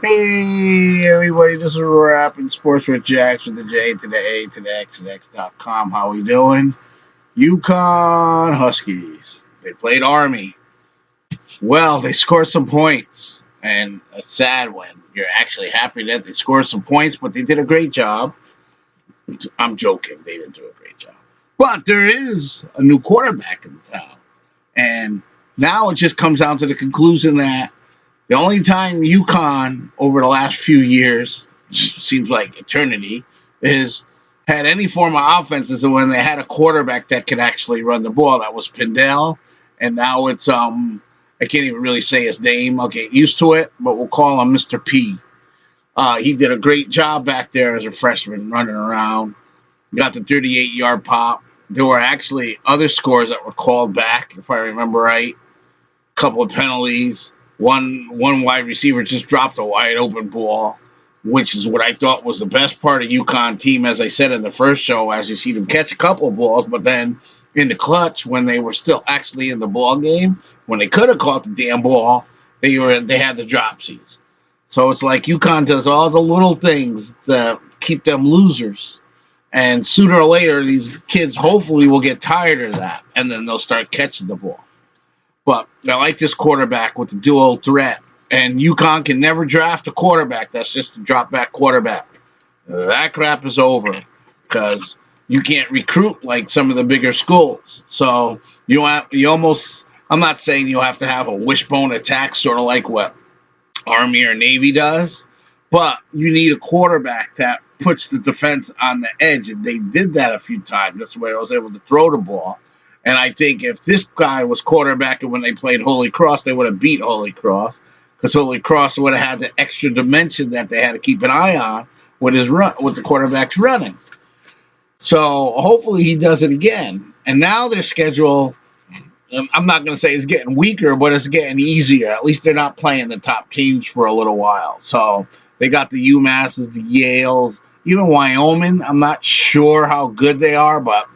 Hey, everybody, this is Rapping Sports with Jax with the J to the A to the X and X.com. How we doing? UConn Huskies. They played Army. Well, they scored some points, and a sad win. You're actually happy that they scored some points, but they did a great job. I'm joking. They didn't do a great job. But there is a new quarterback in town. And now it just comes down to the conclusion that the only time UConn over the last few years, seems like eternity, is had any form of offense is when they had a quarterback that could actually run the ball. That was Pindell, and now it's I can't even really say his name. I'll get used to it, but we'll call him Mr. P. He did a great job back there as a freshman, running around. Got the 38-yard pop. There were actually other scores that were called back, if I remember right. A couple of penalties. One wide receiver just dropped a wide open ball, which is what I thought was the best part of UConn team, as I said in the first show, as you see them catch a couple of balls, but then in the clutch, when they were still actually in the ball game, when they could have caught the damn ball, they had the dropsies. So it's like UConn does all the little things to keep them losers. And sooner or later, these kids hopefully will get tired of that, and then they'll start catching the ball. But I like this quarterback with the dual threat. And UConn can never draft a quarterback that's just a drop-back quarterback. That crap is over because you can't recruit like some of the bigger schools. So I'm not saying you have to have a wishbone attack, sort of like what Army or Navy does, but you need a quarterback that puts the defense on the edge, and they did that a few times. That's why I was able to throw the ball. And I think if this guy was quarterbacking when they played Holy Cross, they would have beat Holy Cross, because Holy Cross would have had the extra dimension that they had to keep an eye on with with the quarterbacks running. So hopefully he does it again. And now their schedule, I'm not going to say it's getting weaker, but it's getting easier. At least they're not playing the top teams for a little while. So they got the UMasses, the Yales, even Wyoming. I'm not sure how good they are, but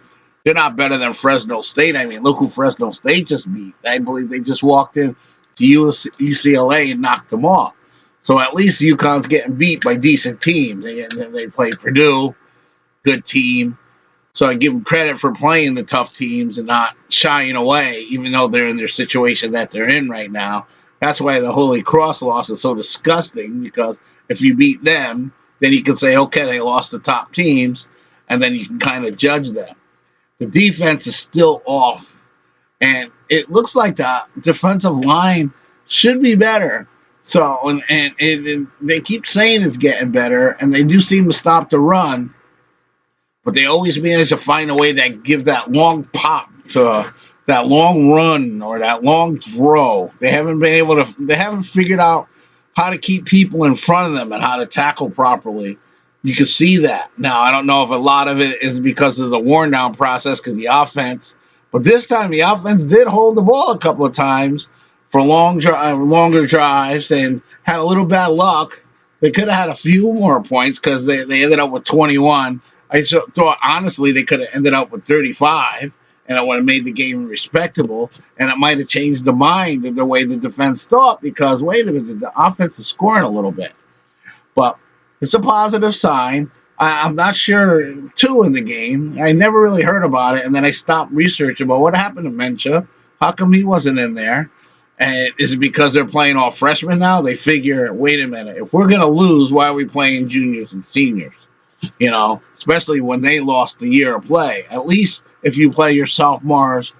they're not better than Fresno State. I mean, look who Fresno State just beat. I believe they just walked in to UCLA and knocked them off. So at least UConn's getting beat by decent teams. They play Purdue, good team. So I give them credit for playing the tough teams and not shying away, even though they're in their situation that they're in right now. That's why the Holy Cross loss is so disgusting, because if you beat them, then you can say, okay, they lost the top teams, and then you can kind of judge them. The defense is still off, and it looks like the defensive line should be better. So, and they keep saying it's getting better, and they do seem to stop the run, but they always manage to find a way that give that long pop to that long run or that long throw. They haven't figured out how to keep people in front of them and how to tackle properly. You can see that. Now, I don't know if a lot of it is because of the worn down process, because the offense, but this time the offense did hold the ball a couple of times for longer drives and had a little bad luck. They could have had a few more points because they ended up with 21. I thought, honestly, they could have ended up with 35, and it would have made the game respectable, and it might have changed the mind of the way the defense thought, because, wait a minute, the offense is scoring a little bit. But it's a positive sign. I'm not sure, too, in the game. I never really heard about it, and then I stopped researching about what happened to Mencha. How come he wasn't in there? And is it because they're playing all freshmen now? They figure, wait a minute, if we're going to lose, why are we playing juniors and seniors? You know, especially when they lost the year of play. At least if you play your sophomores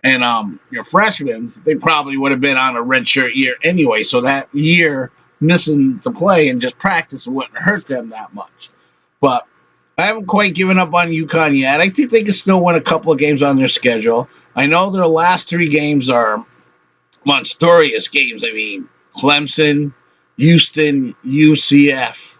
and your freshmen, they probably would have been on a redshirt year anyway. So that year missing the play and just practice wouldn't hurt them that much. But I haven't quite given up on UConn yet. I think they can still win a couple of games on their schedule. I know their last 3 games are monstrous games. I mean, Clemson, Houston, UCF.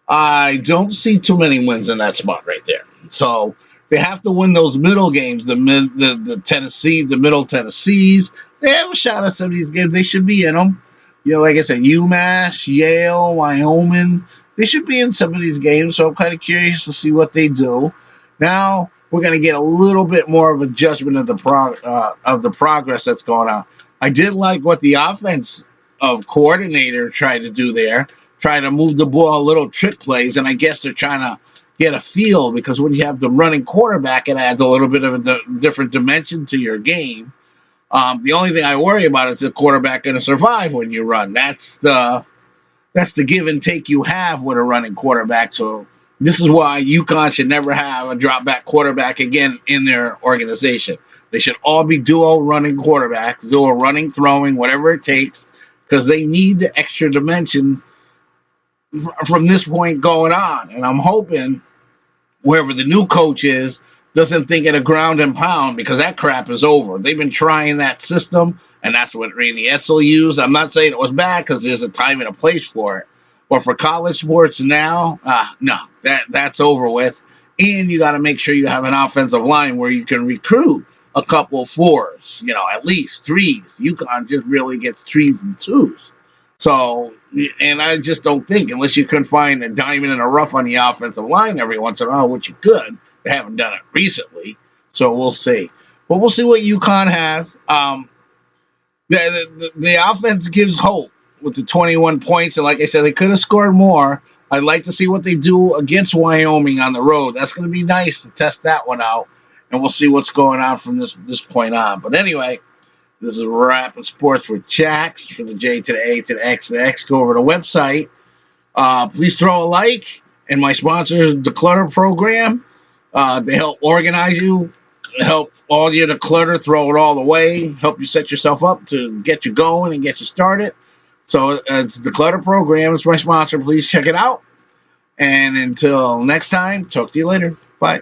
I don't see too many wins in that spot right there. So they have to win those middle games, the Tennessee, the Middle Tennessees. They have a shot at some of these games. They should be in them. You know, like I said, UMass, Yale, Wyoming. They should be in some of these games. So I'm kind of curious to see what they do. Now we're going to get a little bit more of a judgment of the progress that's going on. I did like what the offense of coordinator tried to do there. trying to move the ball, little trick plays, and I guess they're trying to get a feel, because when you have the running quarterback, it adds a little bit of a different dimension to your game. The only thing I worry about is the quarterback going to survive when you run. That's the give and take you have with a running quarterback. So this is why UConn should never have a drop back quarterback again in their organization. They should all be duo running quarterbacks, duo running, throwing, whatever it takes, because they need the extra dimension from this point going on. And I'm hoping whoever the new coach is doesn't think it a ground and pound, because that crap is over. They've been trying that system, and that's what Randy Edsel used. I'm not saying it was bad, because there's a time and a place for it. But for college sports now, no, that's over with. And you got to make sure you have an offensive line where you can recruit a couple fours, at least threes. UConn just really gets threes and twos. So, and I just don't think, unless you can find a diamond in a rough on the offensive line every once in a while, which you could. They haven't done it recently, so we'll see. But we'll see what UConn has. The offense gives hope with the 21 points, and like I said, they could have scored more. I'd like to see what they do against Wyoming on the road. That's going to be nice to test that one out, and we'll see what's going on from this point on. But anyway, this is Rapping Sports with Jax, for the J to the A to the X to the X. Go over to the website. Please throw a like. And my sponsor, the Clutter Program. They help organize you, help all you to clutter, throw it all away, help you set yourself up to get you going and get you started. So it's the Clutter Program. It's my sponsor. Please check it out. And until next time, talk to you later. Bye.